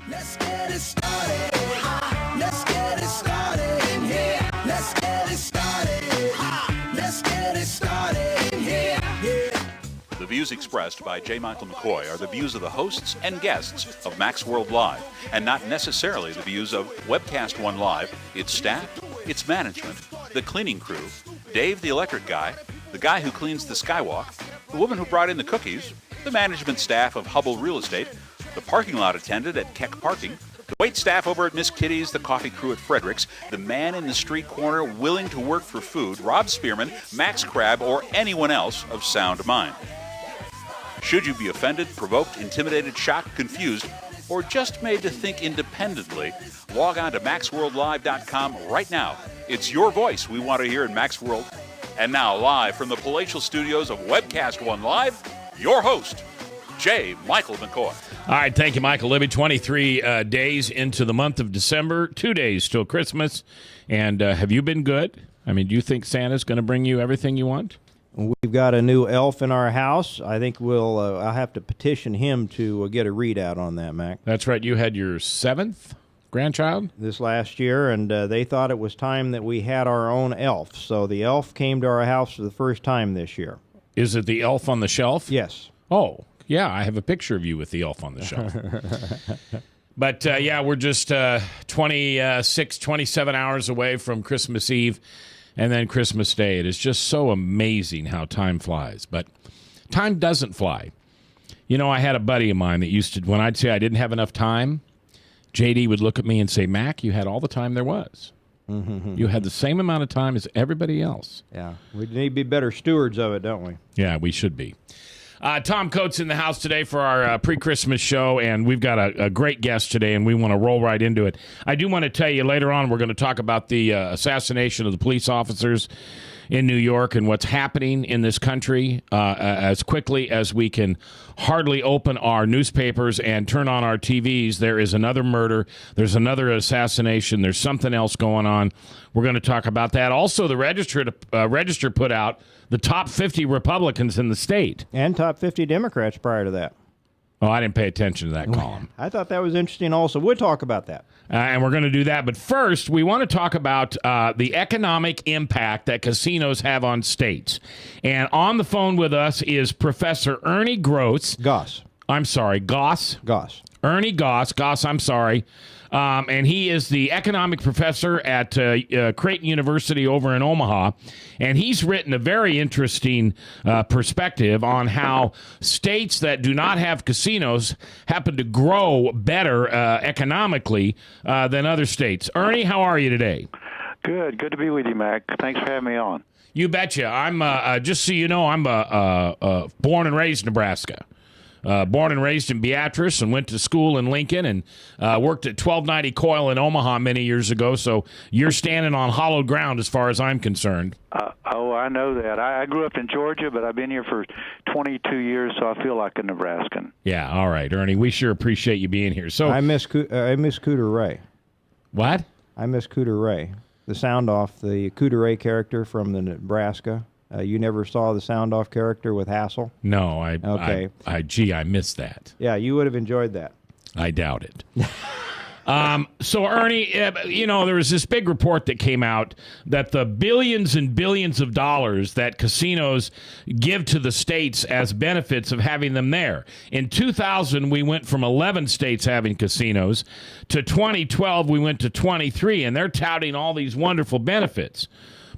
Let's get it started. Let's get it started in here. Let's get it started. Let's get it started in here. Yeah. The views expressed by J. Michael McCoy are the views of the hosts and guests of Max World Live, and not necessarily the views of Webcast One Live, its staff, its management, the cleaning crew, Dave the electric guy, the guy who cleans the skywalk, the woman who brought in the cookies, the management staff of Hubble Real Estate, the parking lot attendant at Keck Parking, the wait staff over at Miss Kitty's, the coffee crew at Frederick's, the man in the street corner willing to work for food, Rob Spearman, Max Crabb, or anyone else of sound mind. Should you be offended, provoked, intimidated, shocked, confused, or just made to think independently, log on to MaxWorldLive.com right now. It's your voice we want to hear in Max World. And now, live from the palatial studios of Webcast One Live, your host, J. Michael McCoy. All right, thank you, Michael Libby. 23 days into the month of December, 2 days till Christmas. And have you been good? I mean, do you think Santa's going to bring you everything you want? We've got a new elf in our house. I think I'll have to petition him to get a readout on that, Mac. That's right. You had your 7th grandchild? This last year, and they thought it was time that we had our own elf. So the elf came to our house for the first time this year. Is it the elf on the shelf? Yes. Oh, yeah, I have a picture of you with the elf on the shelf. But, yeah, we're just 26, 27 hours away from Christmas Eve and then Christmas Day. It is just so amazing how time flies. But time doesn't fly. You know, I had a buddy of mine that used to, when I'd say I didn't have enough time, JD would look at me and say, Mac, you had all the time there was. Mm-hmm. You had the same amount of time as everybody else. Yeah, we need to be better stewards of it, don't we? Yeah, we should be. Tom Coates in the house today for our pre-Christmas show, and we've got a great guest today, and we want to roll right into it. I do want to tell you later on we're going to talk about the assassination of the police officers in New York and what's happening in this country as quickly as we can hardly open our newspapers and turn on our TVs. There is another murder. There's another assassination. There's something else going on. We're going to talk about that. Also, the Register put out the top 50 Republicans in the state. And top 50 Democrats prior to that. Oh, I didn't pay attention to that column. I thought that was interesting also. We'll talk about that. And we're going to do that. But first, we want to talk about the economic impact that casinos have on states. And on the phone with us is Professor Ernie Gross. Goss. I'm sorry, Goss. Goss. Ernie Goss. Goss, I'm sorry. And he is the economic professor at Creighton University over in Omaha. And he's written a very interesting perspective on how states that do not have casinos happen to grow better economically than other states. Ernie, how are you today? Good to be with you, Mac. Thanks for having me on. You betcha. I'm just so you know, I'm born and raised in Nebraska. Born and raised in Beatrice and went to school in Lincoln and worked at 1290 Coil in Omaha many years ago. So you're standing on hallowed ground as far as I'm concerned. I know that. I grew up in Georgia, but I've been here for 22 years, so I feel like a Nebraskan. Yeah, all right, Ernie. We sure appreciate you being here. So I miss Cooter Ray. What? I miss Cooter Ray. The sound off, the Cooter Ray character from the Nebraska. You never saw the sound off character with Hassel? No, Okay. I missed that. Yeah, you would have enjoyed that. I doubt it. So, Ernie, there was this big report that came out that the billions and billions of dollars that casinos give to the states as benefits of having them there. In 2000, we went from 11 states having casinos. To 2012, we went to 23, and they're touting all these wonderful benefits.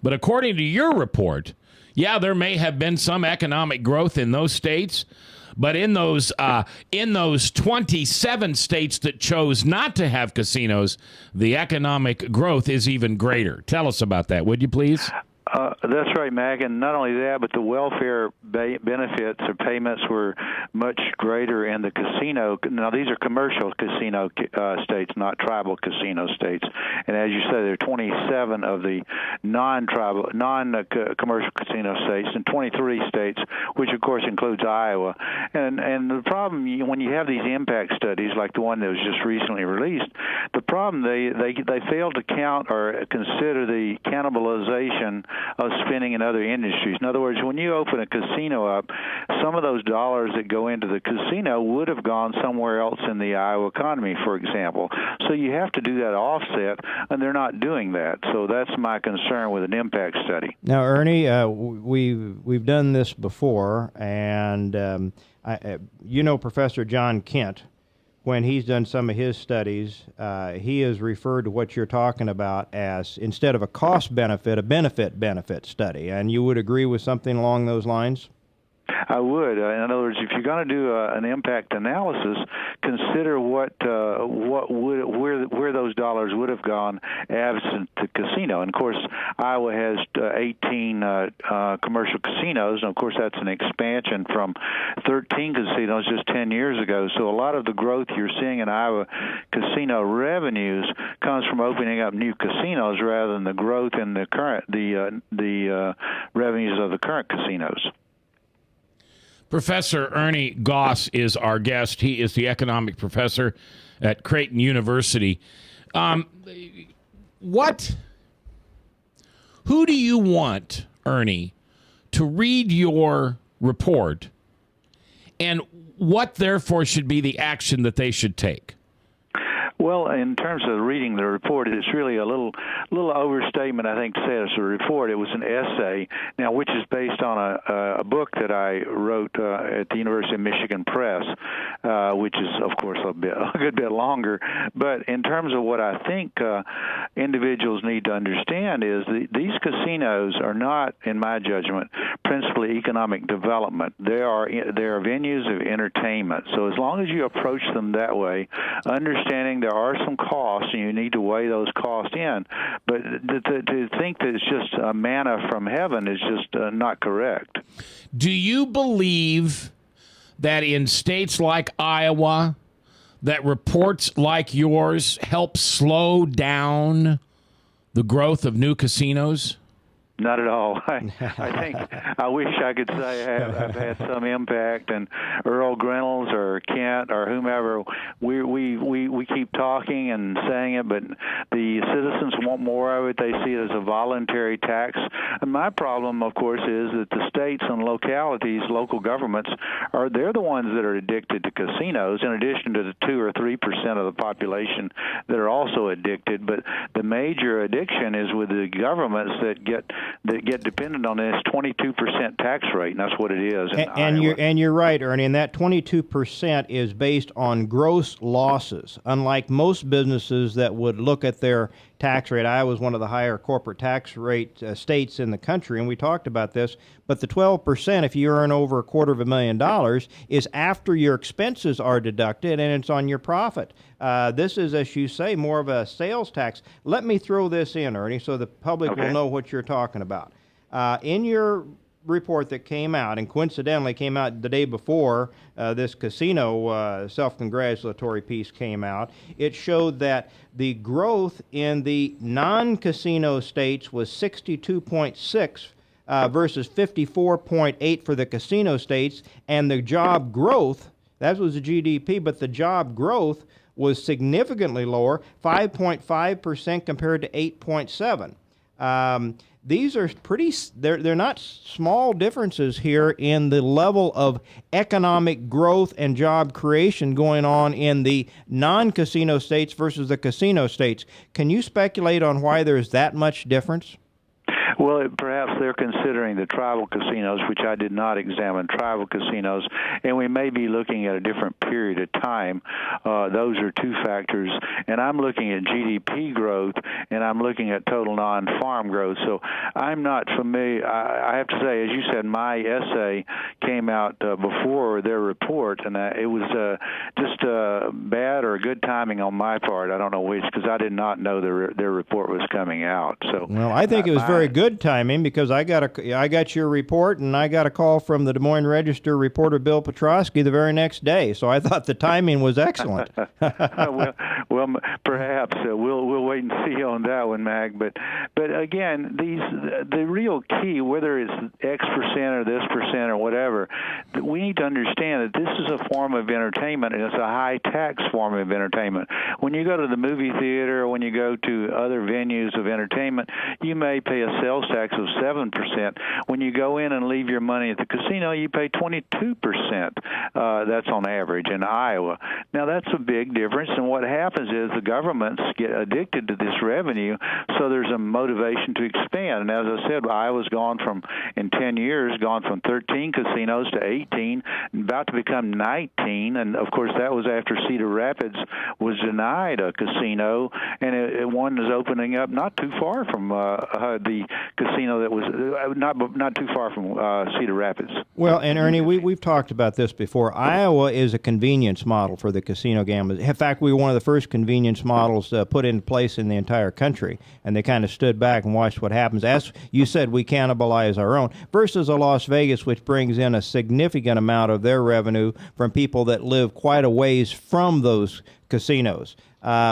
But according to your report, yeah, there may have been some economic growth in those states, but in those 27 states that chose not to have casinos, the economic growth is even greater. Tell us about that, would you please? That's right, Mag, and not only that, but the welfare benefits or payments were much greater in the casino. Now, these are commercial casino states, not tribal casino states. And as you say, there are 27 of the non-commercial casino states and 23 states, which, of course, includes Iowa. And the problem, when you have these impact studies like the one that was just recently released, the problem, they fail to count or consider the cannibalization spending in other industries. In other words, when you open a casino up, some of those dollars that go into the casino would have gone somewhere else in the Iowa economy, for example. So you have to do that offset, and they're not doing that. So that's my concern with an impact study. Now, Ernie, we've done this before, and Professor John Kent, when he's done some of his studies, he has referred to what you're talking about as, instead of a cost benefit, a benefit study. And you would agree with something along those lines? I would. In other words, if you're going to do an impact analysis, consider where those dollars would have gone absent the casino. And of course, Iowa has 18 commercial casinos, and of course that's an expansion from 13 casinos just 10 years ago. So a lot of the growth you're seeing in Iowa casino revenues comes from opening up new casinos rather than the growth in the current the revenues of the current casinos. Professor Ernie Goss is our guest. He is the economic professor at Creighton University. Who do you want, Ernie, to read your report, and what, therefore, should be the action that they should take? Well, in terms of reading the report, it's really a little overstatement, I think, to say it's a report. It was an essay, now, which is based on a book that I wrote at the University of Michigan Press, which is, of course, a good bit longer. But in terms of what I think individuals need to understand is these casinos are not, in my judgment, principally economic development. They are venues of entertainment. So as long as you approach them that way, understanding there are some costs, and you need to weigh those costs in. But to think that it's just a manna from heaven is just not correct. Do you believe that in states like Iowa, that reports like yours help slow down the growth of new casinos? Not at all. I think I wish I could say I've had some impact, and Earl Grennels or Kent or whomever, we keep talking and saying it, but the citizens want more of it. They see it as a voluntary tax. And my problem, of course, is that the states and localities, local governments, they're the ones that are addicted to casinos, in addition to the 2 or 3% of the population that are also addicted. But the major addiction is with the governments that get dependent on this 22% tax rate, and that's what it is. And you're right, Ernie, and that 22% is based on gross losses. Unlike most businesses that would look at their tax rate, Iowa was one of the higher corporate tax rate states in the country, and we talked about this, but the 12%, if you earn over $250,000, is after your expenses are deducted, and it's on your profit. This is, as you say, more of a sales tax. Let me throw this in, Ernie, so the public will know what you're talking about. In your report that came out, and coincidentally came out the day before this casino self-congratulatory piece came out, it showed that the growth in the non-casino states was 62.6 versus 54.8 for the casino states, and the job growth, that was the GDP, but the job growth was significantly lower, 5.5% compared to 8.7. These are they're not small differences here in the level of economic growth and job creation going on in the non-casino states versus the casino states. Can you speculate on why there's that much difference? Well, perhaps they're considering the tribal casinos, which I did not examine tribal casinos, and we may be looking at a different period of time. Those are two factors. And I'm looking at GDP growth, and I'm looking at total non-farm growth. So I'm not familiar. I have to say, as you said, my essay came out before their report, and it was just bad or good timing on my part. I don't know which, because I did not know their report was coming out. So, well, I think it was very good timing, because I got your report, and I got a call from the Des Moines Register reporter Bill Petrosky the very next day. So I thought the timing was excellent. Well, Well, perhaps we'll wait and see on that one, Mag. But again, the real key, whether it's X percent or this percent or whatever, we need to understand that this is a form of entertainment, and it's a high tax form of entertainment. When you go to the movie theater or when you go to other venues of entertainment, you may pay a sales tax of 7%. When you go in and leave your money at the casino, you pay 22%. That's on average in Iowa. Now, that's a big difference, and what happens is the governments get addicted to this revenue, so there's a motivation to expand. And as I said, Iowa's gone from, in 10 years, gone from 13 casinos to 18, about to become 19, and of course that was after Cedar Rapids was denied a casino, and one is opening up not too far from the casino that was not too far from Cedar Rapids. Well, and Ernie, we've talked about this before. Iowa is a convenience model for the casino gamblers. In fact, we were one of the first convenience models put in place in the entire country, and they kind of stood back and watched what happens. As you said, we cannibalize our own, versus a Las Vegas, which brings in a significant amount of their revenue from people that live quite a ways from those casinos,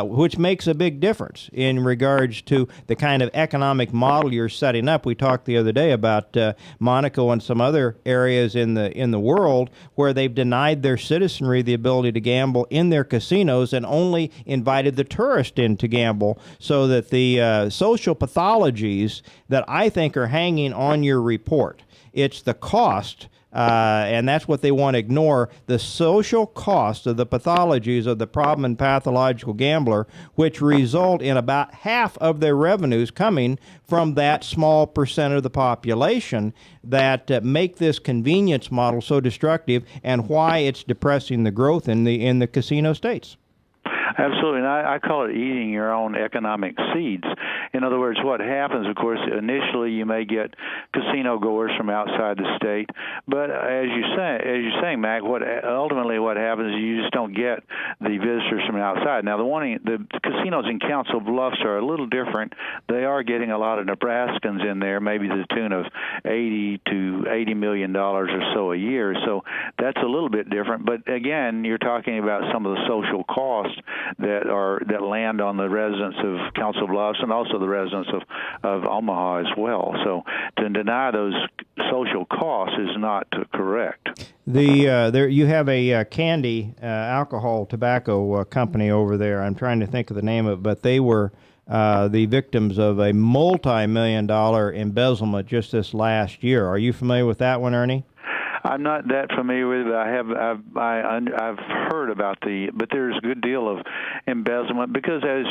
which makes a big difference in regards to the kind of economic model you're setting up. We talked the other day about Monaco and some other areas in the world where they've denied their citizenry the ability to gamble in their casinos and only invited the tourist in to gamble, so that the social pathologies that I think are hanging on your report, it's the cost, and that's what they want to ignore, the social cost of the pathologies of the problem and pathological gambler, which result in about half of their revenues coming from that small percent of the population that make this convenience model so destructive, and why it's depressing the growth in the casino states. Absolutely, and I call it eating your own economic seeds. In other words, what happens, of course, initially you may get casino goers from outside the state, but as you're saying, Mac, ultimately what happens is you just don't get the visitors from outside. Now, the casinos in Council Bluffs are a little different. They are getting a lot of Nebraskans in there, maybe to the tune of $80 million or so a year. So that's a little bit different. But again, you're talking about some of the social costs that land on the residents of Council Bluffs and also the residents of Omaha as well. So to deny those social costs is not correct. There you have a candy alcohol tobacco company over there. I'm trying to think of the name of it, but they were the victims of a multi-million-dollar embezzlement just this last year. Are you familiar with that one, Ernie? I'm not that familiar with it. I've heard about but there's a good deal of embezzlement because, as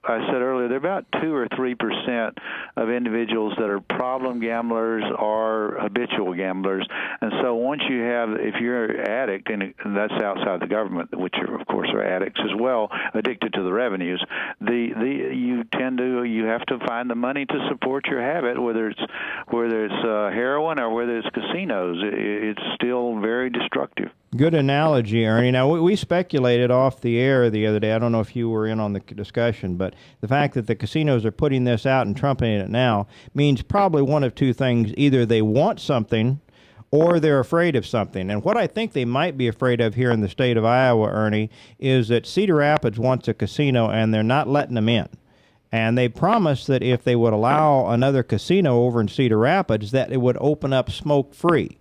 I said earlier, there are about 2 or 3% of individuals that are problem gamblers or habitual gamblers, and so once you have, if you're an addict, and that's outside the government, which of course are addicts as well, addicted to the revenues, you have to find the money to support your habit, whether it's heroin or whether it's casinos. It's still very destructive. Good analogy, Ernie. Now, we speculated off the air the other day. I don't know if you were in on the discussion, but the fact that the casinos are putting this out and trumpeting it now means probably one of two things. Either they want something or they're afraid of something. And what I think they might be afraid of here in the state of Iowa, Ernie, is that Cedar Rapids wants a casino and they're not letting them in. And they promised that if they would allow another casino over in Cedar Rapids, that it would open up smoke-free.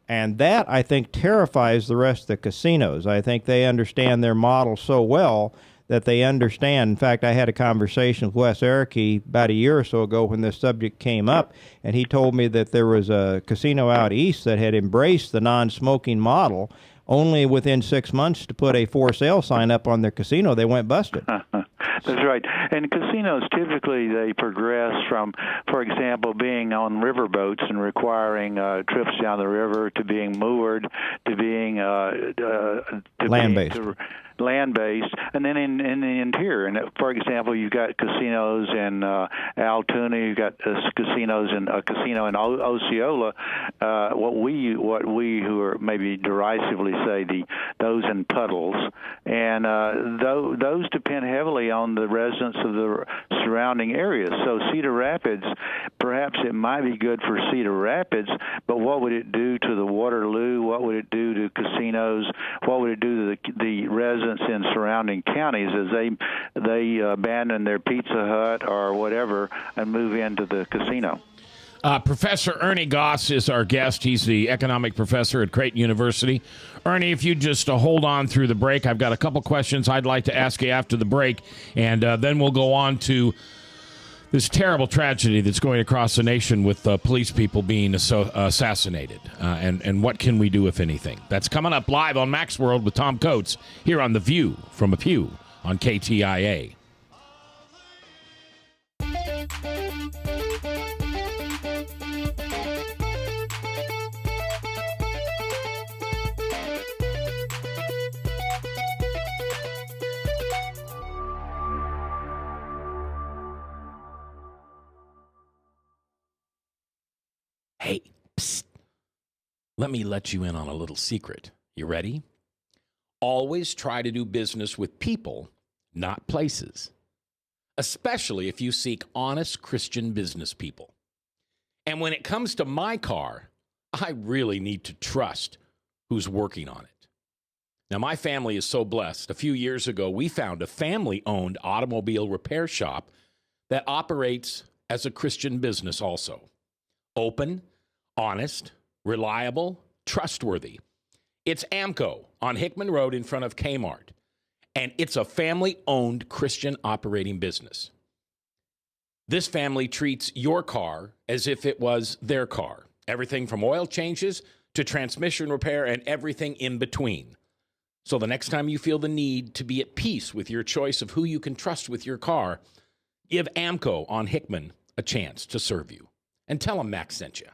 And that, I think, terrifies the rest of the casinos. I think they understand their model so well that they understand. In fact, I had a conversation with Wes Ericke about a year or so ago when this subject came up, and he told me that there was a casino out east that had embraced the non-smoking model. Only within 6 months to put a for sale sign up on their casino, they went busted. That's right. And casinos, typically, they progress from, for example, being on river boats and requiring trips down the river to being moored to being land-based. Land-based, and then in the interior. And for example, you've got casinos in Altoona, you've got casinos in a casino in Osceola. What we who are maybe derisively say those in puddles, and those depend heavily on the residents of the surrounding areas. So Cedar Rapids, perhaps it might be good for Cedar Rapids, but what would it do to the Waterloo? What would it do to casinos? What would it do to the residents residents in surrounding counties as they abandon their Pizza Hut or whatever and move into the casino. Professor Ernie Goss is our guest. He's the economic professor at Creighton University. Ernie, if you just hold on through the break, I've got a couple questions I'd like to ask you after the break, and then we'll go on to this terrible tragedy that's going across the nation with police people being assassinated, and what can we do, if anything? That's coming up live on Max World with Tom Coates here on The View from a Pew on KTIA. Hey, psst. Let me let you in on a little secret. You ready? Always try to do business with people, not places. Especially if you seek honest Christian business people. And when it comes to my car, I really need to trust who's working on it. Now, my family is so blessed. A few years ago, we found a family-owned automobile repair shop that operates as a Christian business also. Open, honest, reliable, trustworthy. It's AMCO on Hickman Road in front of Kmart, and it's a family-owned Christian operating business. This family treats your car as if it was their car. Everything from oil changes to transmission repair and everything in between. So the next time you feel the need to be at peace with your choice of who you can trust with your car, give AMCO on Hickman a chance to serve you. And tell them Max sent you.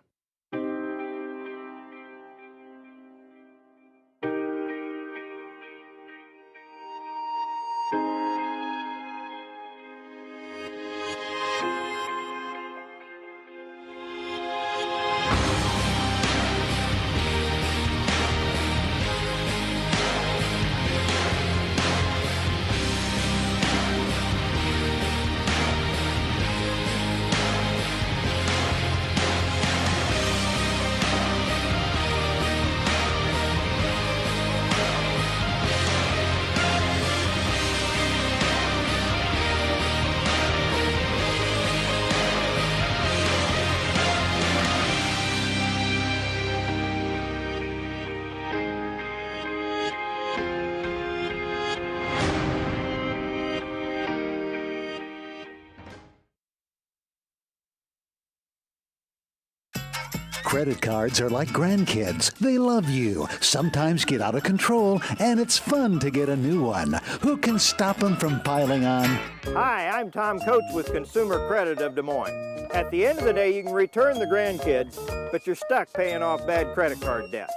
Credit cards are like grandkids. They love you, sometimes get out of control, and it's fun to get a new one. Who can stop them from piling on? Hi, I'm Tom Coates with Consumer Credit of Des Moines. At the end of the day, you can return the grandkids, but you're stuck paying off bad credit card debt.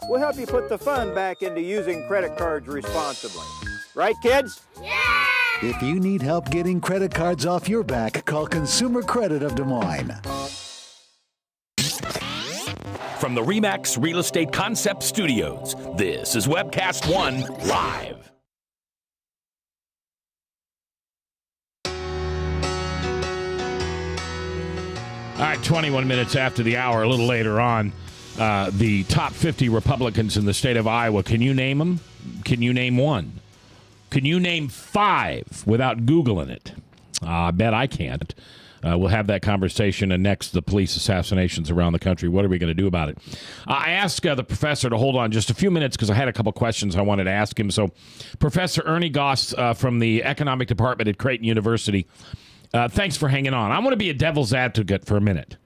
We'll help you put the fun back into using credit cards responsibly. Right, kids? Yeah! If you need help getting credit cards off your back, call Consumer Credit of Des Moines. From the RE/MAX Real Estate Concept Studios, this is Webcast One Live. All right, 21 minutes after the hour, a little later on, the top 50 Republicans in the state of Iowa. Can you name them? Can you name one? Can you name 5 without Googling it? I bet I can't. We'll have that conversation, and next, the police assassinations around the country. What are we going to do about it? I asked the professor to hold on just a few minutes because I had a couple questions I wanted to ask him. So, Professor Ernie Goss from the Economic Department at Creighton University, thanks for hanging on. I want to be a devil's advocate for a minute.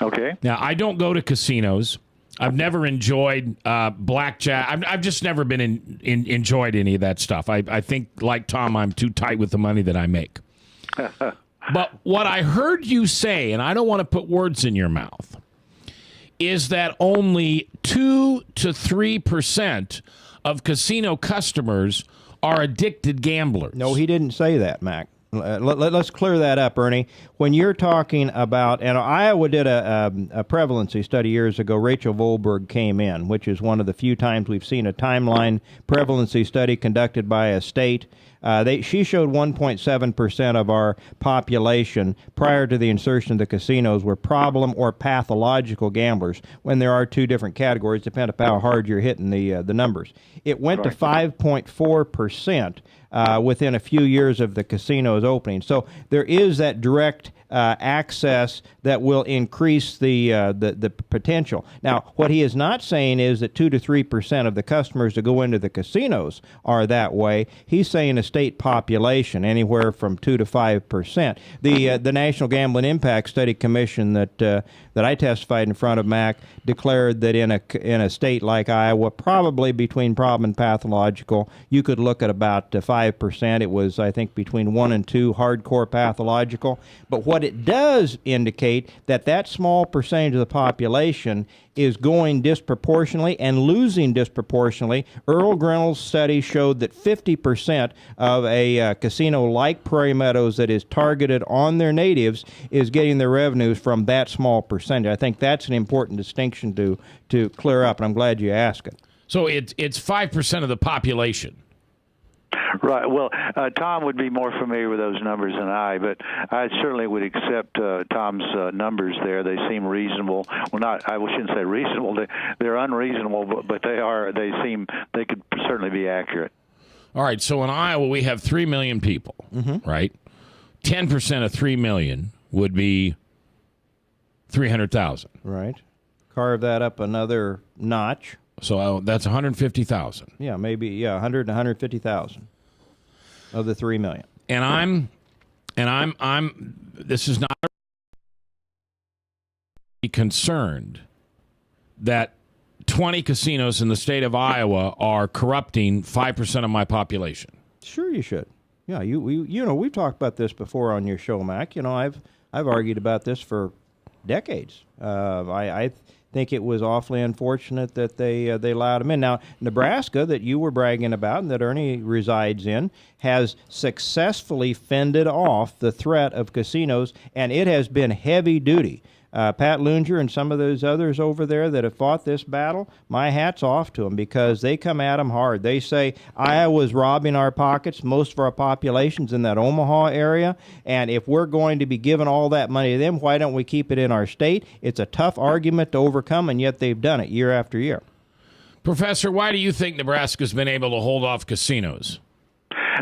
Okay. Now, I don't go to casinos. I've never enjoyed blackjack. I've just never been enjoyed any of that stuff. I think, like Tom, I'm too tight with the money that I make. But what I heard you say, and I don't want to put words in your mouth, is that only 2 to 3% of casino customers are addicted gamblers. No, he didn't say that, Mac. Let's clear that up, Ernie. When you're talking about, and Iowa did a prevalency study years ago, Rachel Volberg came in, which is one of the few times we've seen a timeline prevalency study conducted by a state. She showed 1.7% of our population prior to the insertion of the casinos were problem or pathological gamblers, when there are two different categories, depending upon how hard you're hitting the numbers. It went to 5.4% within a few years of the casino's opening. So there is that direct access that will increase the potential. Now, what he is not saying is that 2 to 3% of the customers that go into the casinos are that way. He's saying a state population, anywhere from 2 to 5%. The National Gambling Impact Study Commission that I testified in front of, Mac, declared that in a state like Iowa, probably between problem and pathological, you could look at about 5%. It was, I think, between 1 and 2 hardcore pathological. But what it does indicate that small percentage of the population is going disproportionately and losing disproportionately. Earl Grinnell's study showed that 50% of a casino like Prairie Meadows that is targeted on their natives is getting their revenues from that small percentage. I think that's an important distinction to clear up, and I'm glad you asked it. So it's 5% of the population. Right. Well, Tom would be more familiar with those numbers than I, but I certainly would accept Tom's numbers there. They seem reasonable. Well, I shouldn't say reasonable. They're unreasonable, but they could certainly be accurate. All right. So in Iowa, we have 3 million people, right? 10% of 3 million would be 300,000. Right. Carve that up another notch. So that's 150,000. Yeah, maybe 100 to 150,000 of the 3 million. And I'm this is not concerned that 20 casinos in the state of Iowa are corrupting 5% of my population. Sure, you should. Yeah, we've talked about this before on your show, Mac. I've argued about this for decades. I think it was awfully unfortunate that they allowed him in. Now, Nebraska, that you were bragging about and that Ernie resides in, has successfully fended off the threat of casinos, and it has been heavy duty. Pat Lunger and some of those others over there that have fought this battle, my hat's off to them, because they come at them hard. They say Iowa's robbing our pockets. Most of our population's in that Omaha area, and if we're going to be giving all that money to them, why don't we keep it in our state? It's a tough argument to overcome, and yet they've done it year after year. Professor, why do you think Nebraska's been able to hold off casinos?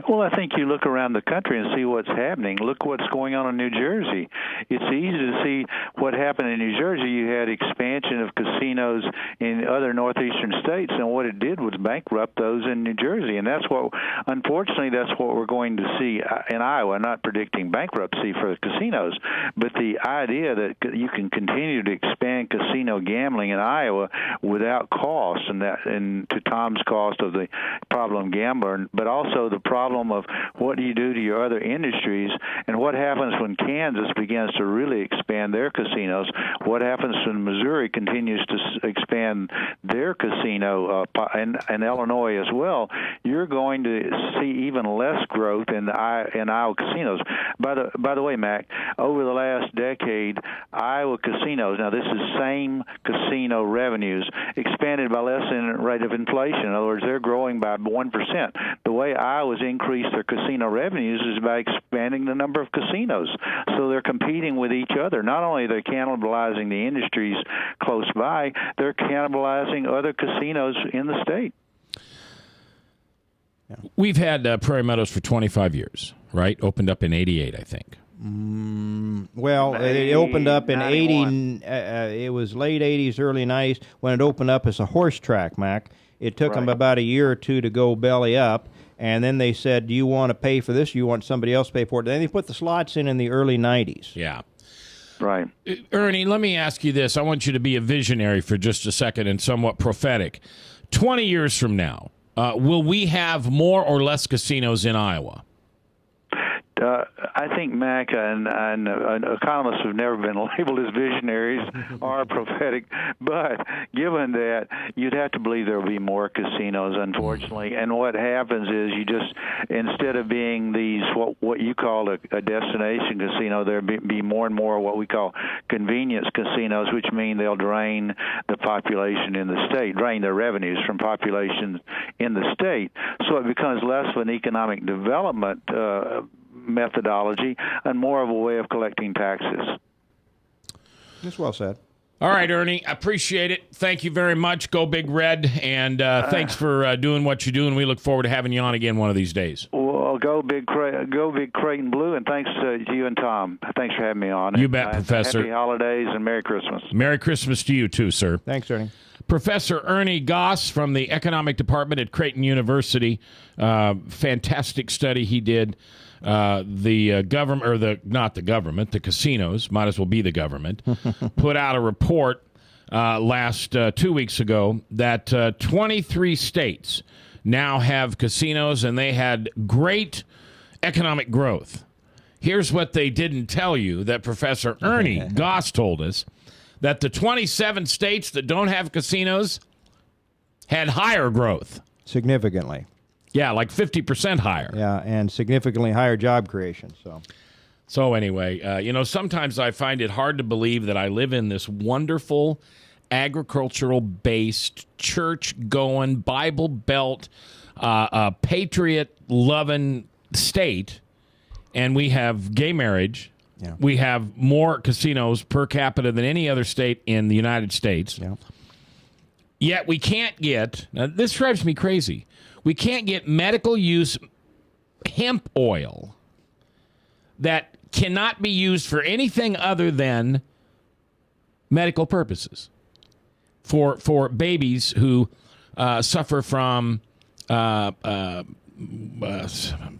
Well, I think you look around the country and see what's happening. Look what's going on in New Jersey. It's easy to see what happened in New Jersey. You had expansion of casinos in other northeastern states, and what it did was bankrupt those in New Jersey. And unfortunately, that's what we're going to see in Iowa. Not predicting bankruptcy for the casinos, but the idea that you can continue to expand casino gambling in Iowa without cost, and to Tom's cost of the problem gambler, but also the problem of what do you do to your other industries, and what happens when Kansas begins to really expand their casinos, what happens when Missouri continues to expand their casino, and Illinois as well. You're going to see even less growth in Iowa casinos. By the way, Mac, over the last decade, Iowa casinos, now this is same casino revenues, expanded by less than the rate of inflation. In other words, they're growing by 1%. The way Iowa's increase their casino revenues is by expanding the number of casinos. So they're competing with each other. Not only are they cannibalizing the industries close by, they're cannibalizing other casinos in the state. We've had Prairie Meadows for 25 years, right? Opened up in 88, I think. Well, it opened up in 80. It was late 80s, early 90s when it opened up as a horse track, Mac. It took them about a year or two to go belly up. And then they said, do you want to pay for this? Or you want somebody else to pay for it? Then they put the slots in the early 90s. Yeah. Right. Ernie, let me ask you this. I want you to be a visionary for just a second and somewhat prophetic. 20 years from now, will we have more or less casinos in Iowa? I think Mac and economists have never been labeled as visionaries or prophetic, but given that, you'd have to believe there will be more casinos, unfortunately. And what happens is you just, instead of being these what you call a destination casino, there'll be more and more what we call convenience casinos, which mean they'll drain the population in the state, drain their revenues from populations in the state. So it becomes less of an economic development methodology and more of a way of collecting taxes. That's well said. All right, Ernie, I appreciate it. Thank you very much. Go Big Red, and thanks for doing what you do, and we look forward to having you on again one of these days. Well, go big Creighton Blue, and thanks to you and Tom. Thanks for having me on. You bet, Professor. Happy holidays and Merry Christmas. Merry Christmas to you too, sir. Thanks, Ernie. Professor Ernie Goss from the Economic Department at Creighton University. Fantastic study he did. The government, or the casinos, might as well be the government, put out a report last 2 weeks ago that 23 states now have casinos, and they had great economic growth. Here's what they didn't tell you that Professor Ernie Goss told us, that the 27 states that don't have casinos had higher growth. Significantly. Yeah, like 50% higher. Yeah, and significantly higher job creation. So anyway, sometimes I find it hard to believe that I live in this wonderful agricultural-based, church-going, Bible Belt, patriot-loving state, and we have gay marriage. Yeah. We have more casinos per capita than any other state in the United States. Yeah. Yet we can't get, now this drives me crazy, we can't get medical use hemp oil that cannot be used for anything other than medical purposes for babies who suffer from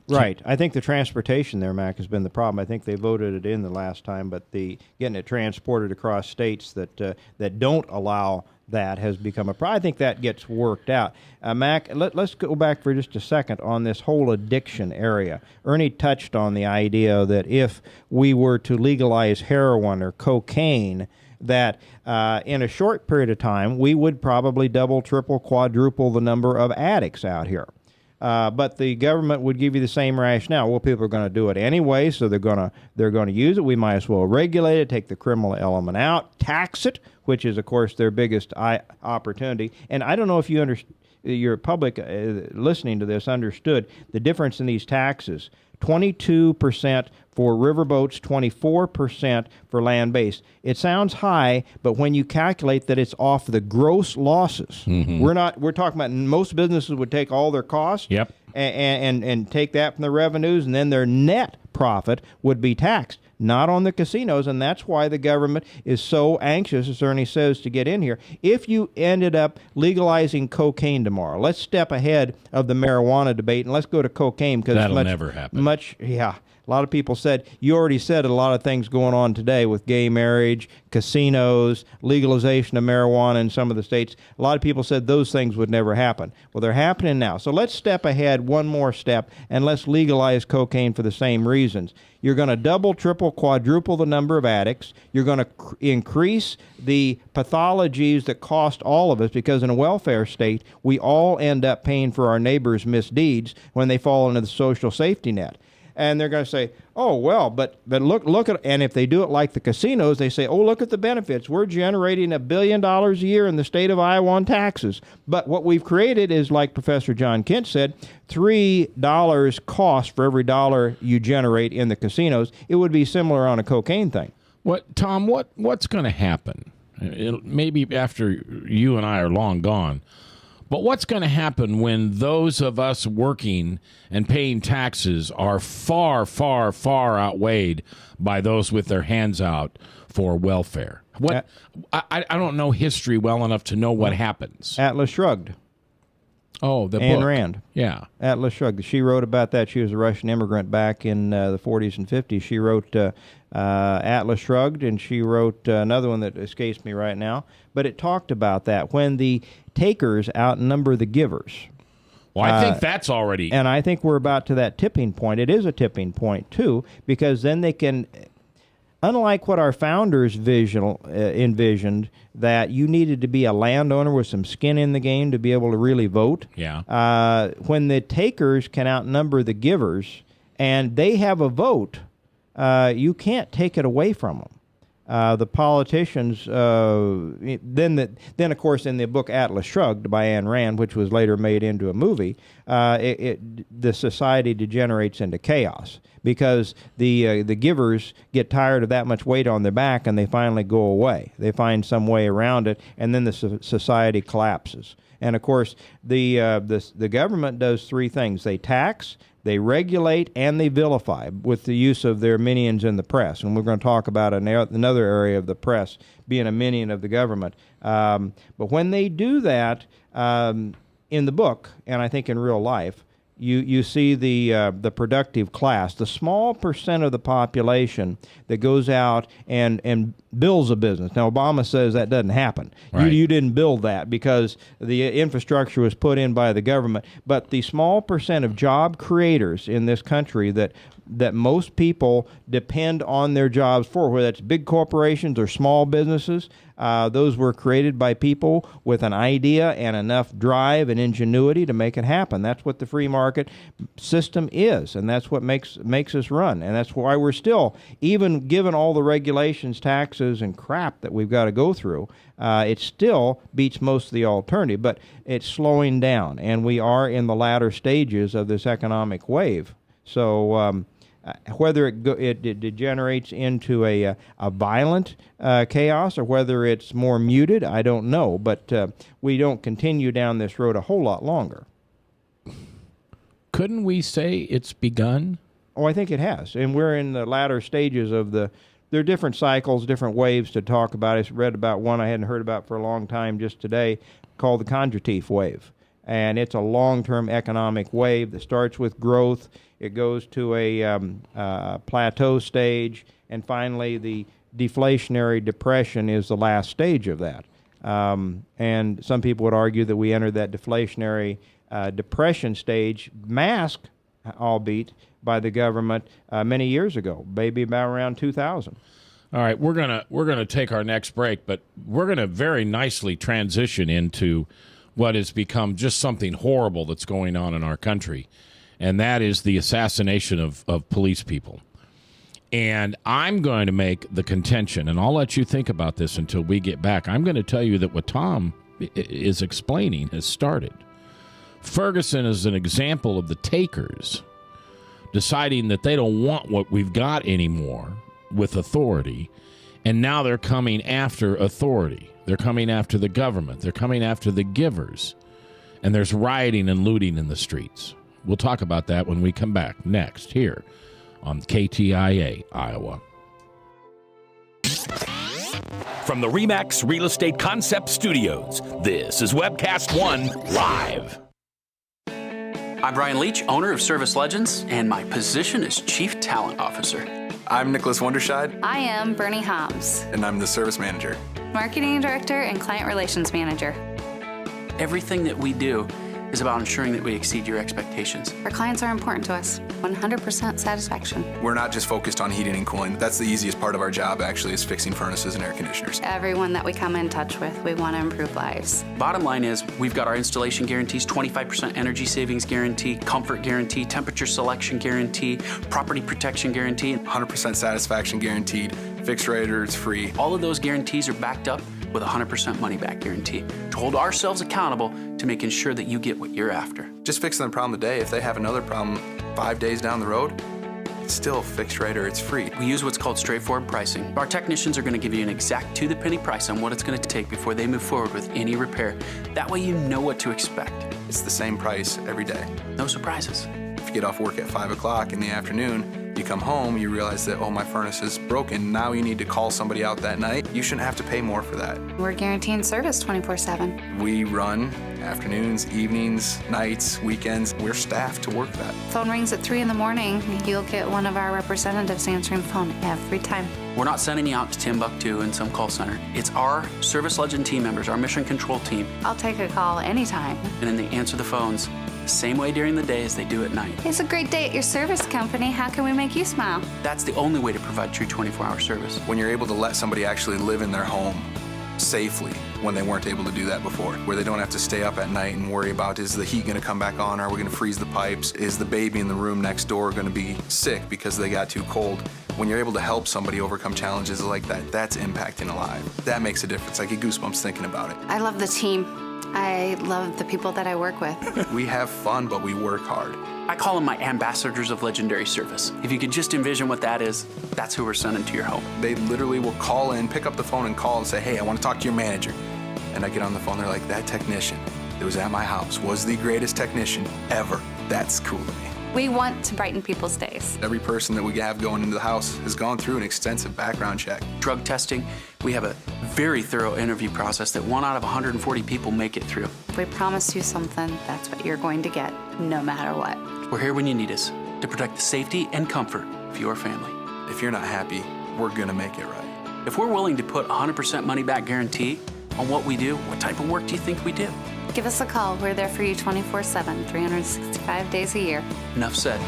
right. I think the transportation there, Mac, has been the problem. I think they voted it in the last time, but getting it transported across states that don't allow that has become a problem. I think that gets worked out. Mac, let's go back for just a second on this whole addiction area. Ernie touched on the idea that if we were to legalize heroin or cocaine, that in a short period of time, we would probably double, triple, quadruple the number of addicts out here. But the government would give you the same rationale. Well, people are going to do it anyway, so they're going to use it. We might as well regulate it, take the criminal element out, tax it, which is, of course, their biggest opportunity. And I don't know if your public listening to this understood the difference in these taxes. 22% for riverboats, 24% for land-based. It sounds high, but when you calculate that it's off the gross losses, we're talking about most businesses would take all their costs and take that from the revenues, and then their net profit would be taxed, not on the casinos, and that's why the government is so anxious, as Ernie says, to get in here. If you ended up legalizing cocaine tomorrow, let's step ahead of the marijuana debate, and let's go to cocaine. That'll never happen. A lot of people said, you already said a lot of things going on today with gay marriage, casinos, legalization of marijuana in some of the states. A lot of people said those things would never happen. Well, they're happening now. So let's step ahead one more step, and let's legalize cocaine for the same reasons. You're going to double, triple, quadruple the number of addicts. You're going to increase the pathologies that cost all of us, because in a welfare state, we all end up paying for our neighbors' misdeeds when they fall into the social safety net. And they're going to say, oh, well, but look at, and if they do it like the casinos, they say, oh, look at the benefits. We're generating $1 billion a year in the state of Iowa on taxes. But what we've created is, like Professor John Kent said, $3 cost for every dollar you generate in the casinos. It would be similar on a cocaine thing. Tom, what's going to happen? Maybe after you and I are long gone. But what's going to happen when those of us working and paying taxes are far, far, far outweighed by those with their hands out for welfare? I don't know history well enough to know what happens. Atlas Shrugged. Oh, the Ayn book. Rand. Yeah. Atlas Shrugged. She wrote about that. She was a Russian immigrant back in the 40s and 50s. She wrote Atlas Shrugged, and she wrote another one that escapes me right now. But it talked about that. When the takers outnumber the givers, Well, I think that's already... And I think we're about to that tipping point. It is a tipping point, too, because then they can... Unlike what our founders envisioned, that you needed to be a landowner with some skin in the game to be able to really vote. Yeah. When the takers can outnumber the givers, and they have a vote, you can't take it away from them. The politicians, then of course in the book Atlas Shrugged by Ayn Rand, which was later made into a movie, the society degenerates into chaos because the givers get tired of that much weight on their back and they finally go away. They find some way around it, and then the society collapses. And of course, the government does three things: they tax, they regulate, and they vilify with the use of their minions in the press. And we're going to talk about another area of the press being a minion of the government. But when they do that, in the book, and I think in real life, you see the productive class, the small percent of the population that goes out and builds a business. Now, Obama says that doesn't happen. Right. You didn't build that because the infrastructure was put in by the government. But the small percent of job creators in this country that most people depend on their jobs for, whether it's big corporations or small businesses, those were created by people with an idea and enough drive and ingenuity to make it happen. That's what the free market system is, and that's what makes us run. And that's why we're still, even given all the regulations, taxes, and crap that we've got to go through, it still beats most of the alternative. But it's slowing down, and we are in the latter stages of this economic wave. So whether it degenerates into a violent chaos or whether it's more muted, I don't know. But we don't continue down this road a whole lot longer. Couldn't we say it's begun? Oh, I think it has. And we're in the latter stages of there are different cycles, different waves to talk about. I read about one I hadn't heard about for a long time just today called the Kondratiev wave. And it's a long-term economic wave that starts with growth. It goes to a plateau stage, and finally the deflationary depression is the last stage of that. And some people would argue that we entered that deflationary depression stage, masked, albeit, by the government many years ago, maybe about around 2000. All right, we're gonna take our next break, but we're gonna very nicely transition into what has become just something horrible that's going on in our country, and that is the assassination of police people. And I'm going to make the contention, and I'll let you think about this until we get back. I'm going to tell you that what Tom is explaining has started. Ferguson is an example of the takers deciding that they don't want what we've got anymore with authority, and now they're coming after authority. They're coming after the government. They're coming after the givers. And there's rioting and looting in the streets. We'll talk about that when we come back next here on KTIA, Iowa. From the RE/MAX Real Estate Concept Studios, this is Webcast One Live. I'm Brian Leach, owner of Service Legends, and my position is Chief Talent Officer. I'm Nicholas Wonderscheid. I am Bernie Homs, And I'm the Service Manager. Marketing Director and Client Relations Manager. Everything that we do is about ensuring that we exceed your expectations. Our clients are important to us. 100% satisfaction. We're not just focused on heating and cooling. That's the easiest part of our job, actually, is fixing furnaces and air conditioners. Everyone that we come in touch with, we want to improve lives. Bottom line is, we've got our installation guarantees, 25% energy savings guarantee, comfort guarantee, temperature selection guarantee, property protection guarantee. 100% satisfaction guaranteed. Fixed rate or it's free. All of those guarantees are backed up with a 100% money-back guarantee to hold ourselves accountable to making sure that you get what you're after. Just fixing the problem today. If they have another problem 5 days down the road, it's still fixed rate or it's free. We use what's called straightforward pricing. Our technicians are going to give you an exact to-the-penny price on what it's going to take before they move forward with any repair. That way you know what to expect. It's the same price every day. No surprises. If you get off work at 5 o'clock in the afternoon, you come home, you realize that, oh, my furnace is broken. Now you need to call somebody out that night. You shouldn't have to pay more for that. We're guaranteeing service 24/7. We run afternoons, evenings, nights, weekends. We're staffed to work that. Phone rings at 3 in the morning. You'll get one of our representatives answering the phone every time. We're not sending you out to Timbuktu in some call center. It's our Service Legend team members, our mission control team. I'll take a call anytime. And then they answer the phones the same way during the day as they do at night. It's a great day at your service company. How can we make you smile? That's the only way to provide true 24-hour service. When you're able to let somebody actually live in their home safely when they weren't able to do that before, where they don't have to stay up at night and worry about, is the heat going to come back on? Are we going to freeze the pipes? Is the baby in the room next door going to be sick because they got too cold? When you're able to help somebody overcome challenges like that, that's impacting a life. That makes a difference. I get goosebumps thinking about it. I love the team. I love the people that I work with. We have fun, but we work hard. I call them my ambassadors of legendary service. If you could just envision what that is, that's who we're sending to your home. They literally will call in, pick up the phone and call and say, hey, I want to talk to your manager. And I get on the phone, they're like, that technician that was at my house was the greatest technician ever. That's cool to me. We want to brighten people's days. Every person that we have going into the house has gone through an extensive background check. Drug testing, we have a very thorough interview process that 1 out of 140 people make it through. If we promise you something, that's what you're going to get, no matter what. We're here when you need us to protect the safety and comfort of your family. If you're not happy, we're gonna make it right. If we're willing to put 100% money back guarantee on what we do, what type of work do you think we do? Give us a call. We're there for you 24/7, 365 days a year. Enough said.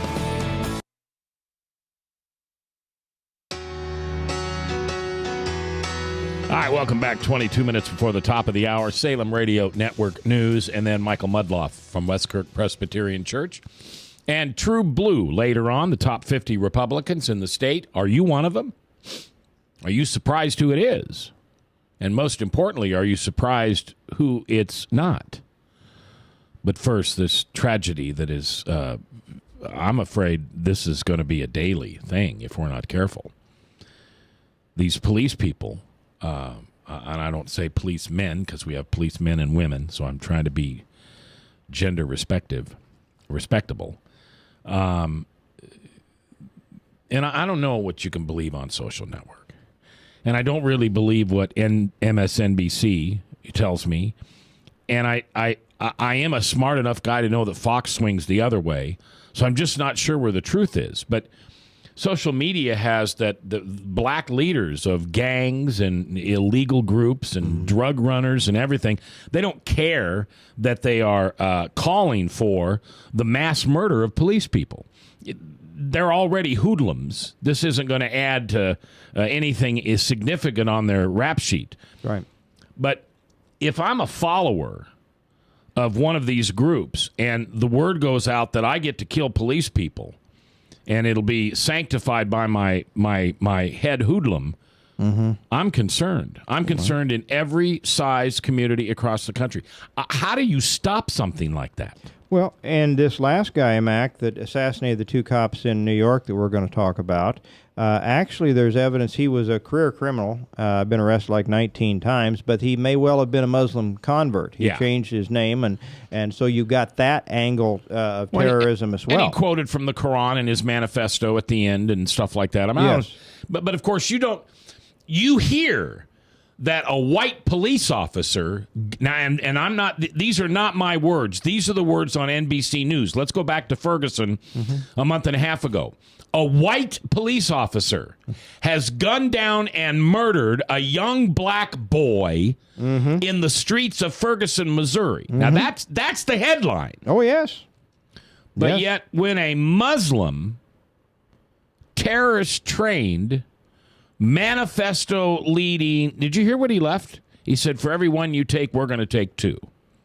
All right, welcome back. 22 minutes before the top of the hour. Salem Radio Network News, and then Michael Mudloff from Westkirk Presbyterian Church. And True Blue later on, the top 50 Republicans in the state. Are you one of them? Are you surprised who it is? And most importantly, are you surprised who it's not? But first, this tragedy that is, I'm afraid this is going to be a daily thing if we're not careful. These police people, and I don't say policemen because we have policemen and women, so I'm trying to be gender respectable. And I don't know what you can believe on social network. And I don't really believe what MSNBC tells me. And I am a smart enough guy to know that Fox swings the other way. So I'm just not sure where the truth is. But social media has that the black leaders of gangs and illegal groups and drug runners and everything, they don't care that they are calling for the mass murder of police people. They're already hoodlums. This isn't going to add to anything is significant on their rap sheet. Right. But if I'm a follower of one of these groups and the word goes out that I get to kill police people and it'll be sanctified by my head hoodlum, I'm concerned. I'm concerned in every size community across the country. How do you stop something like that? Well, and this last guy, Mac, that assassinated the 2 cops in New York that we're going to talk about, actually there's evidence he was a career criminal, been arrested like 19 times, but he may well have been a Muslim convert. He changed his name, and so you've got that angle of terrorism as well. And he quoted from the Quran in his manifesto at the end and stuff like that. I mean, but of course you hear that a white police officer, now, and I'm not, these are not my words. These are the words on NBC News. Let's go back to Ferguson a month and a half ago. A white police officer has gunned down and murdered a young black boy in the streets of Ferguson, Missouri. Now, that's the headline. Oh, yes. But yet, when a Muslim terrorist-trained manifesto leading, did you hear what he left? He said, for every one you take, we're going to take 2.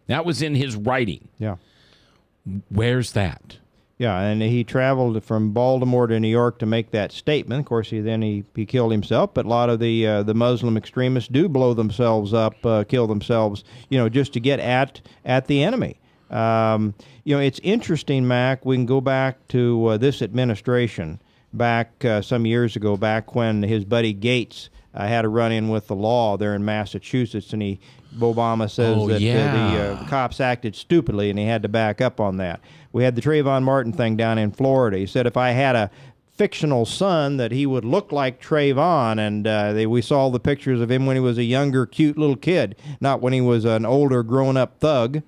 That was in his writing. Yeah. Where's that? Yeah, and he traveled from Baltimore to New York to make that statement. Of course, he killed himself, but a lot of the Muslim extremists do blow themselves up, kill themselves, just to get at the enemy. It's interesting, Mac. We can go back to this administration back some years ago, back when his buddy Gates had a run-in with the law there in Massachusetts, and Obama says the cops acted stupidly, and he had to back up on that. We had the Trayvon Martin thing down in Florida. He said if I had a fictional son that he would look like Trayvon, and we saw the pictures of him when he was a younger, cute little kid, not when he was an older, grown-up thug.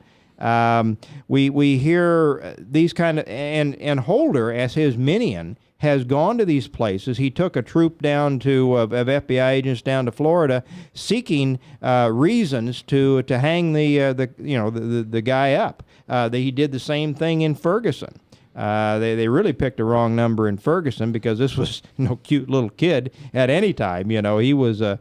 We hear these kind of, and Holder, as his minion, has gone to these places. He took a troop down of FBI agents down to Florida, seeking reasons to hang the guy up. he did the same thing in Ferguson. They really picked a wrong number in Ferguson because this was no cute little kid at any time. He was a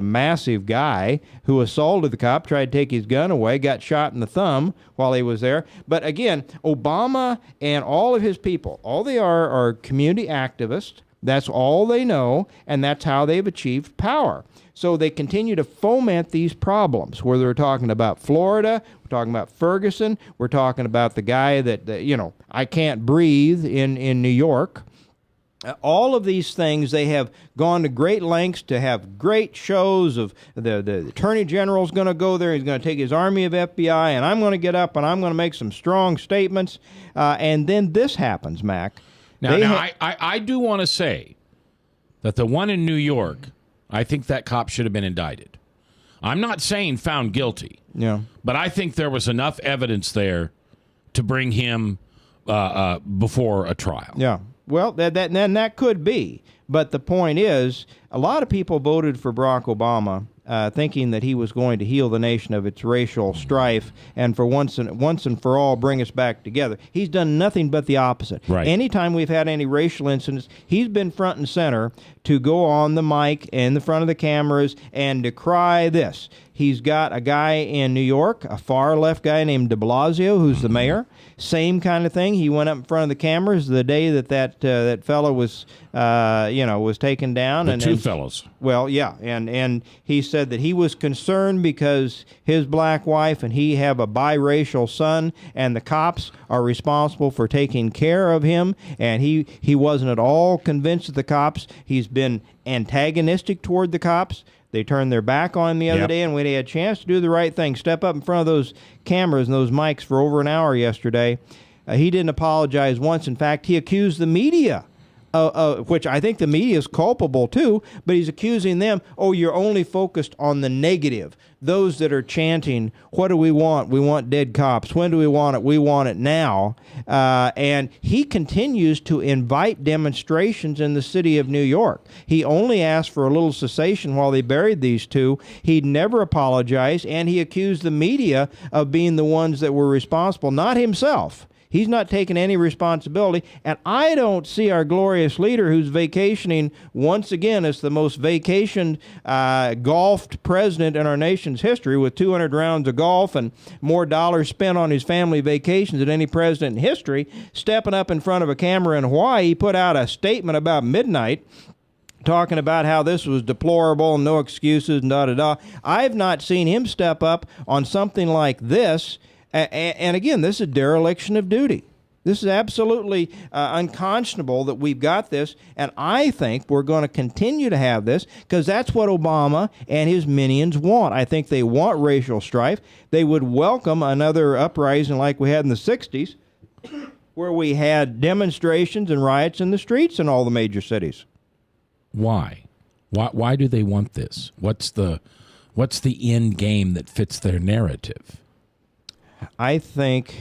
massive guy who assaulted the cop, tried to take his gun away, got shot in the thumb while he was there. But again, Obama and all of his people, all they are community activists. That's all they know, and that's how they've achieved power. So they continue to foment these problems, whether we're talking about Florida, we're talking about Ferguson, we're talking about the guy that I can't breathe in New York. All of these things, they have gone to great lengths to have great shows of the Attorney General's going to go there, he's going to take his army of FBI, and I'm going to get up and I'm going to make some strong statements. And then this happens, Mac. Now I do want to say that the one in New York, I think that cop should have been indicted. I'm not saying found guilty. Yeah. But I think there was enough evidence there to bring him before a trial. Yeah. Well, that could be. But the point is, a lot of people voted for Barack Obama thinking that he was going to heal the nation of its racial strife and for once and for all bring us back together. He's done nothing but the opposite. Right. Anytime we've had any racial incidents, he's been front and center to go on the mic in the front of the cameras and decry this. He's got a guy in New York, a far-left guy named de Blasio, who's the mayor. Same kind of thing. He went up in front of the cameras the day that fellow was taken down. The two fellows. Well, yeah, and he said that he was concerned because his black wife and he have a biracial son, and the cops are responsible for taking care of him, and he wasn't at all convinced of the cops. He's been antagonistic toward the cops. They turned their back on him the other day, and when he had a chance to do the right thing, step up in front of those cameras and those mics for over an hour yesterday, he didn't apologize once. In fact, he accused the media, which I think the media is culpable too, but he's accusing them, you're only focused on the negative. Those that are chanting, what do we want? We want dead cops. When do we want it? We want it now. And he continues to invite demonstrations in the city of New York. He only asked for a little cessation while they buried these two. He never apologized, and he accused the media of being the ones that were responsible, not himself. He's not taking any responsibility, and I don't see our glorious leader who's vacationing once again as the most vacationed, golfed president in our nation's history with 200 rounds of golf and more dollars spent on his family vacations than any president in history, stepping up in front of a camera in Hawaii. He put out a statement about midnight talking about how this was deplorable and no excuses and da-da-da. I've not seen him step up on something like this. And again, this is a dereliction of duty. This is absolutely unconscionable that we've got this, and I think we're going to continue to have this because that's what Obama and his minions want. I think they want racial strife. They would welcome another uprising like we had in the 60s where we had demonstrations and riots in the streets in all the major cities. Why? Why do they want this? What's the end game that fits their narrative? I think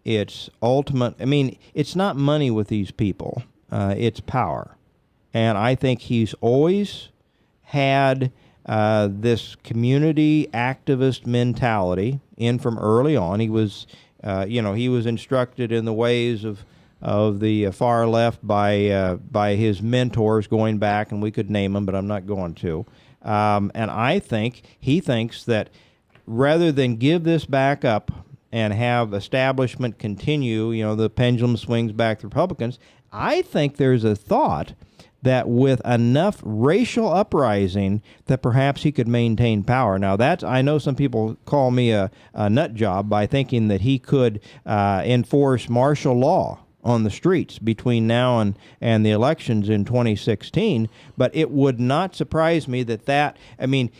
it's ultimate. I mean, it's not money with these people. It's power. And I think he's always had this community activist mentality in from early on. He was, he was instructed in the ways of the far left by his mentors going back, and we could name them, but I'm not going to. And I think he thinks that rather than give this back up and have establishment continue, the pendulum swings back to Republicans, I think there's a thought that with enough racial uprising that perhaps he could maintain power. Now, I know some people call me a nut job by thinking that he could enforce martial law on the streets between now and the elections in 2016, but it would not surprise me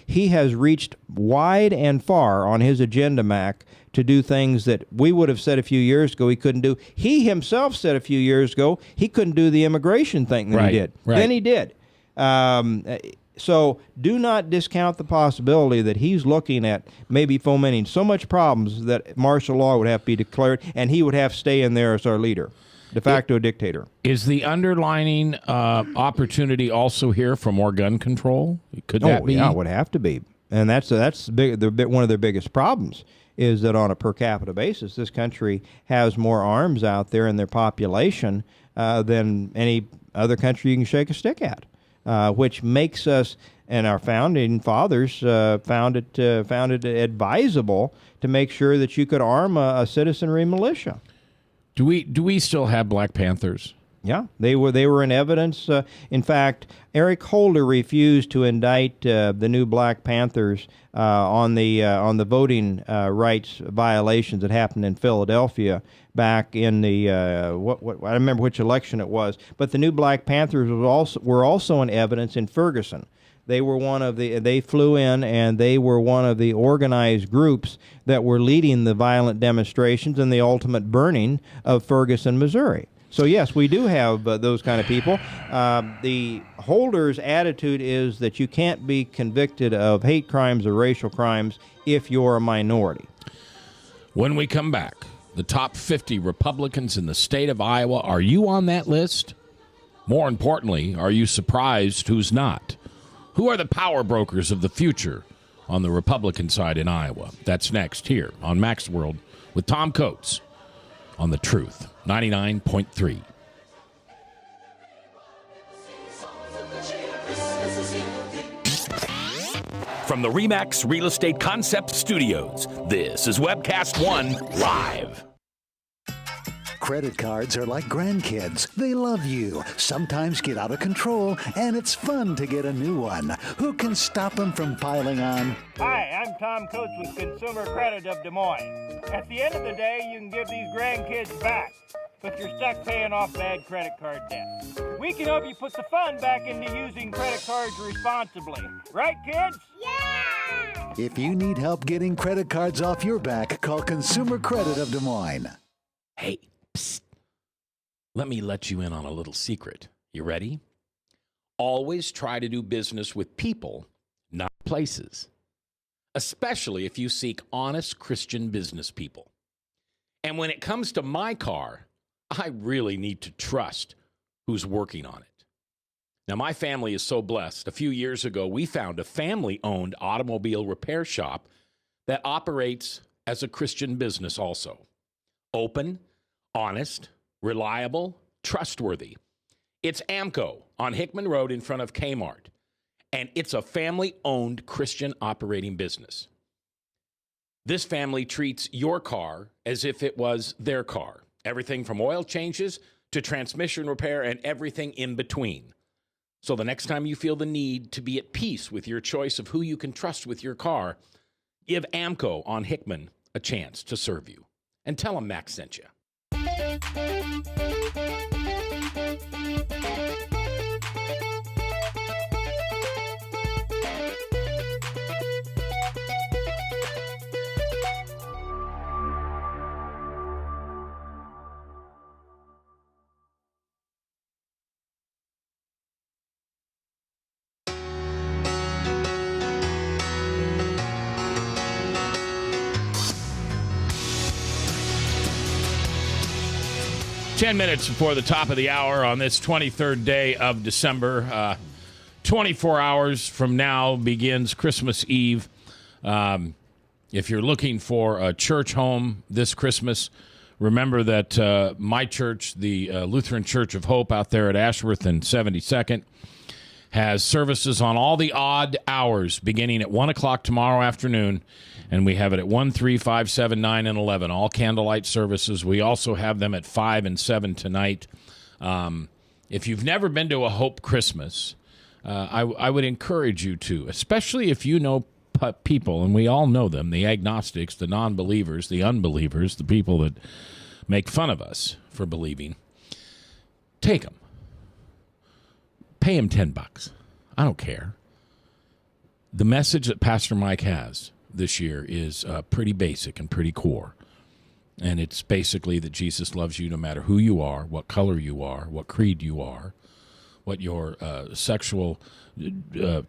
he has reached wide and far on his agenda, Mac, to do things that we would have said a few years ago he couldn't do. He himself said a few years ago he couldn't do the immigration thing that he did. Right. Then he did. So do not discount the possibility that he's looking at maybe fomenting so much problems that martial law would have to be declared, and he would have to stay in there as our leader. De facto dictator. Is the underlining opportunity also here for more gun control? Could that be? Yeah, it would have to be, and that's one of their biggest problems is that on a per capita basis, this country has more arms out there in their population than any other country you can shake a stick at, which makes us, and our founding fathers found it advisable to make sure that you could arm a citizenry militia. Do we still have Black Panthers? Yeah, they were in evidence. In fact, Eric Holder refused to indict the new Black Panthers on the voting rights violations that happened in Philadelphia back in the I don't remember which election it was. But the new Black Panthers were also in evidence in Ferguson. They were they flew in, and they were one of the organized groups that were leading the violent demonstrations and the ultimate burning of Ferguson, Missouri. So, yes, we do have those kind of people. The Holder's attitude is that you can't be convicted of hate crimes or racial crimes if you're a minority. When we come back, the top 50 Republicans in the state of Iowa, are you on that list? More importantly, are you surprised who's not? Who are the power brokers of the future on the Republican side in Iowa? That's next here on Mac's World with Tom Coates on The Truth, 99.3. From the RE/MAX Real Estate Concept Studios, this is Webcast One Live. Credit cards are like grandkids. They love you, sometimes get out of control, and it's fun to get a new one. Who can stop them from piling on? Hi, I'm Tom Coates with Consumer Credit of Des Moines. At the end of the day, you can give these grandkids back, but you're stuck paying off bad credit card debt. We can help you put the fun back into using credit cards responsibly. Right, kids? Yeah! If you need help getting credit cards off your back, call Consumer Credit of Des Moines. Hey, psst. Let me let you in on a little secret. You ready? Always try to do business with people, not places. Especially if you seek honest Christian business people. And when it comes to my car, I really need to trust who's working on it. Now, my family is so blessed. A few years ago, we found a family-owned automobile repair shop that operates as a Christian business also. Open, honest, reliable, trustworthy. It's AMCO on Hickman Road in front of Kmart, and it's a family-owned Christian operating business. This family treats your car as if it was their car. Everything from oil changes to transmission repair and everything in between. So the next time you feel the need to be at peace with your choice of who you can trust with your car, give AMCO on Hickman a chance to serve you. And tell them Max sent you. 10 minutes before the top of the hour on this 23rd day of December. 24 hours from now begins Christmas Eve. If you're looking for a church home this Christmas, remember that my church, the Lutheran Church of Hope out there at Ashworth and 72nd, has services on all the odd hours beginning at 1 o'clock tomorrow afternoon. And we have it at 1, 3, 5, 7, 9, and 11, all candlelight services. We also have them at 5 and 7 tonight. If you've never been to a Hope Christmas, I would encourage you to, especially if you know people, and we all know them, the agnostics, the non-believers, the unbelievers, the people that make fun of us for believing. Take them. Pay them $10. I don't care. The message that Pastor Mike has this year is pretty basic and pretty core. And it's basically that Jesus loves you no matter who you are, what color you are, what creed you are, what your sexual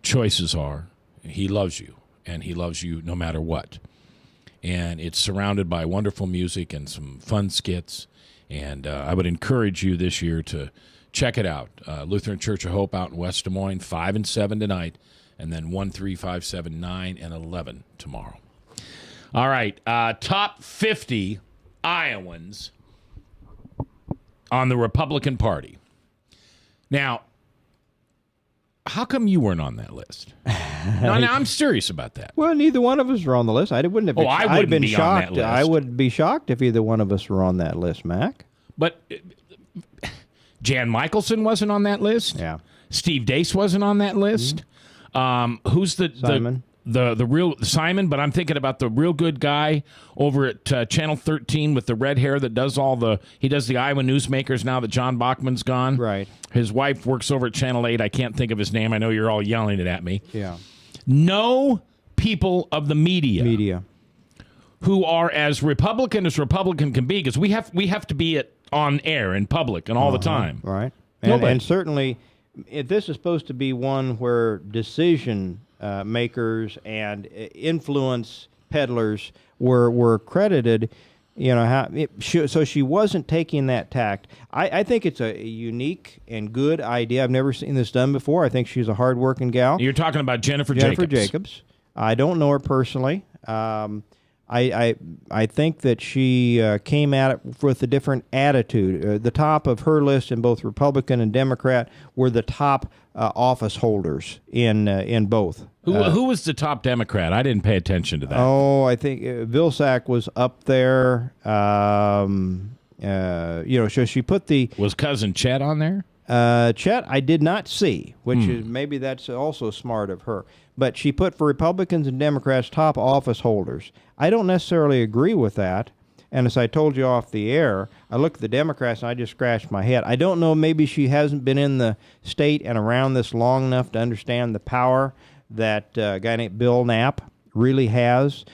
choices are. He loves you, and he loves you no matter what. And it's surrounded by wonderful music and some fun skits. And I would encourage you this year to check it out. Lutheran Church of Hope out in West Des Moines, 5 and 7 tonight. And then 1, 3, 5, 7, 9, and 11 tomorrow. All right. Top 50 Iowans on the Republican Party. Now, how come you weren't on that list? No, I'm serious about that. Well, neither one of us were on the list. I wouldn't have. I wouldn't been be shocked. on that list. I would be shocked if either one of us were on that list, Mac. But Jan Michelson wasn't on that list. Yeah. Steve Deace wasn't on that list. Who's Simon. The real Simon? But I'm thinking about the real good guy over at Channel 13 with the red hair that does he does the Iowa Newsmakers now that John Bachman's gone. Right. His wife works over at Channel 8. I can't think of his name. I know you're all yelling it at me. Yeah. No people of the media who are as Republican can be, because we have to be on air in public and all the time. Right. And certainly, this is supposed to be one where decision makers and influence peddlers were credited. So she wasn't taking that tact. I think it's a unique and good idea. I've never seen this done before. I think she's a hardworking gal. You're talking about Jennifer Jacobs. I don't know her personally. I think that she came at it with a different attitude. The top of her list in both Republican and Democrat were the top office holders in both. Who was the top Democrat? I didn't pay attention to that. Oh, I think Vilsack was up there. So she put the... Was Cousin Chet on there? Chet, I did not see, which is maybe that's also smart of her. But she put for Republicans and Democrats top office holders. I don't necessarily agree with that. And as I told you off the air, I look at the Democrats and I just scratched my head. I don't know, maybe she hasn't been in the state and around this long enough to understand the power that a guy named Bill Knapp really has.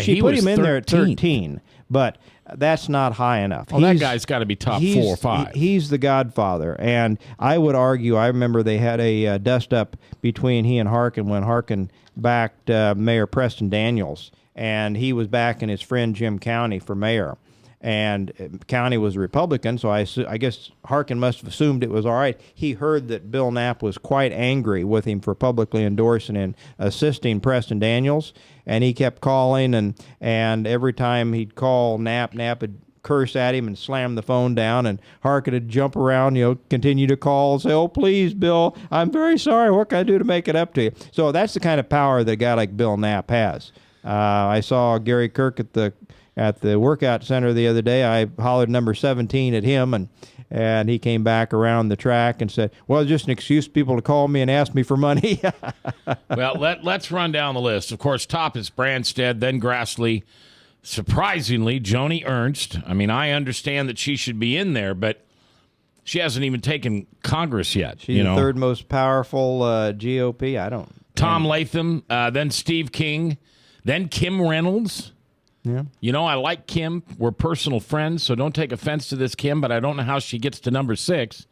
She put him in there at 13, but that's not high enough. Well, that guy's got to be top 4 or 5. He's the godfather, and I would argue, I remember they had a dust-up between he and Harkin when Harkin backed Mayor Preston Daniels, and he was backing his friend Jim County for mayor. And County was a Republican, so I guess Harkin must have assumed it was all right. He heard that Bill Knapp was quite angry with him for publicly endorsing and assisting Preston Daniels, and he kept calling, and every time he'd call Knapp would curse at him and slam the phone down, and Harkin would jump around, continue to call and say, "Oh, please, Bill, I'm very sorry. What can I do to make it up to you?" So that's the kind of power that a guy like Bill Knapp has. I saw Gary Kirk at the workout center the other day. I hollered number 17 at him, and he came back around the track and said, "Well, it's just an excuse for people to call me and ask me for money." Well, let's run down the list. Of course, top is Branstad, then Grassley. Surprisingly, Joni Ernst. I mean, I understand that she should be in there, but she hasn't even taken Congress yet. She's the third most powerful GOP. I don't. Tom Latham, then Steve King, then Kim Reynolds. Yeah. I like Kim. We're personal friends, so don't take offense to this, Kim, but I don't know how she gets to number 6.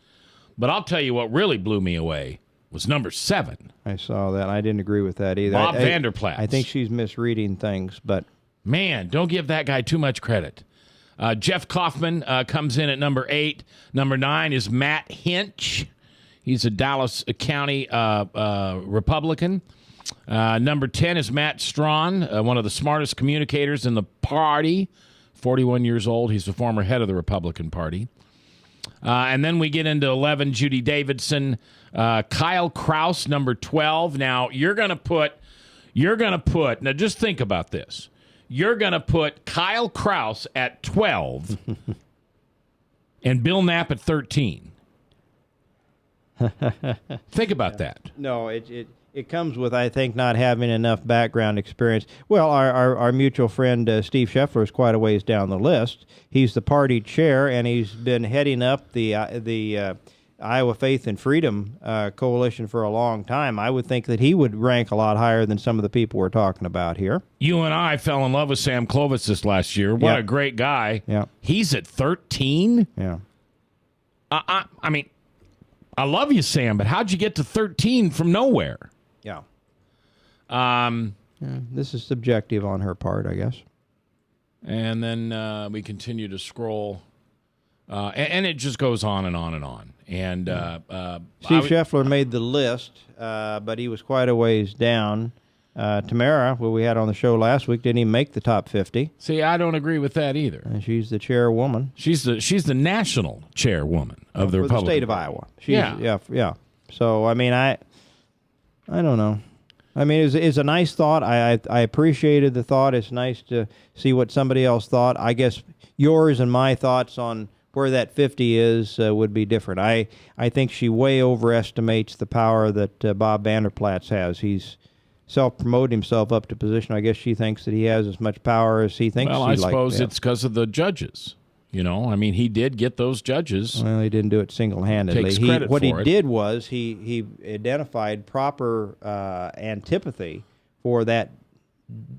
But I'll tell you what really blew me away was number 7. I saw that. I didn't agree with that either. Bob Vanderplaats. I think she's misreading things, but... Man, don't give that guy too much credit. Jeff Kaufman comes in at number 8. Number 9 is Matt Hinch. He's a Dallas County Republican. Number 10 is Matt Strawn, one of the smartest communicators in the party. 41 years old. He's the former head of the Republican Party. And then we get into 11, Judy Davidson. Kyle Krause, number 12. Now, you're going to put, now just think about this. You're going to put Kyle Krause at 12 and Bill Knapp at 13. Think about that. No, it comes with, I think, not having enough background experience. Well, our mutual friend Steve Scheffler is quite a ways down the list. He's the party chair, and he's been heading up the Iowa Faith and Freedom Coalition for a long time. I would think that he would rank a lot higher than some of the people we're talking about here. You and I fell in love with Sam Clovis this last year. What a great guy. Yeah. He's at 13? Yeah. I mean, I love you, Sam, but how'd you get to 13 from nowhere? Yeah. This is subjective on her part, I guess. And then we continue to scroll. And it just goes on and on and on. And Steve Scheffler made the list, but he was quite a ways down. Tamara, who we had on the show last week, didn't even make the top 50. See, I don't agree with that either. And she's the chairwoman. She's the national chairwoman of the Republican the state of Party. Iowa. Yeah. So, I mean, I don't know. I mean, it's a nice thought. I appreciated the thought. It's nice to see what somebody else thought. I guess yours and my thoughts on where that 50 is would be different. I think she way overestimates the power that Bob Vander Plaats has. He's self-promoted himself up to position. I guess she thinks that he has as much power as he thinks. Well, I suppose it's because of the judges. You know, I mean, he did get those judges. Well, he didn't do it single-handedly. Takes credit what for he it. did was he identified proper antipathy for that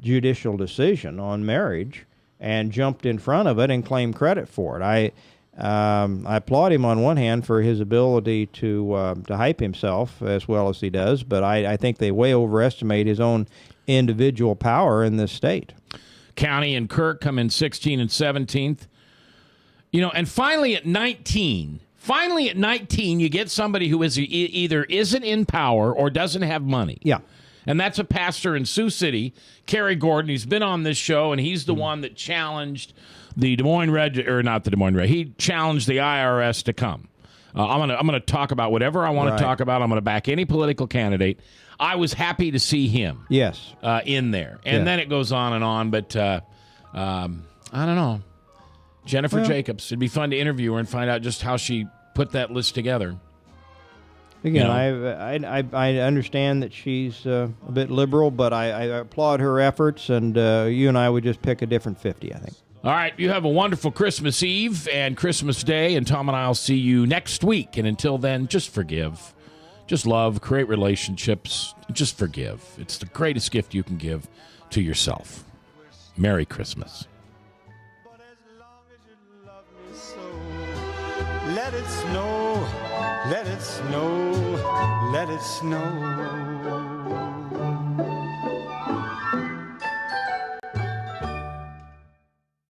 judicial decision on marriage and jumped in front of it and claimed credit for it. I applaud him on one hand for his ability to hype himself as well as he does, but I think they way overestimate his own individual power in this state. County and Kirk come in 16th and 17th. You know, and finally at 19, you get somebody who is either isn't in power or doesn't have money. Yeah. And that's a pastor in Sioux City, Kerry Gordon. He's been on this show, and he's the one that challenged the Des Moines he challenged the IRS to come. I'm gonna talk about whatever I want to talk about. I'm gonna back any political candidate. I was happy to see him. Yes. In there, and then it goes on. But I don't know. Jennifer Jacobs. It'd be fun to interview her and find out just how she put that list together. Again, I understand that she's a bit liberal, but I applaud her efforts, and you and I would just pick a different 50, I think. All right, you have a wonderful Christmas Eve and Christmas Day, and Tom and I will see you next week. And until then, just forgive. Just love, create relationships, just forgive. It's the greatest gift you can give to yourself. Merry Christmas. Let it snow, let it snow, let it snow.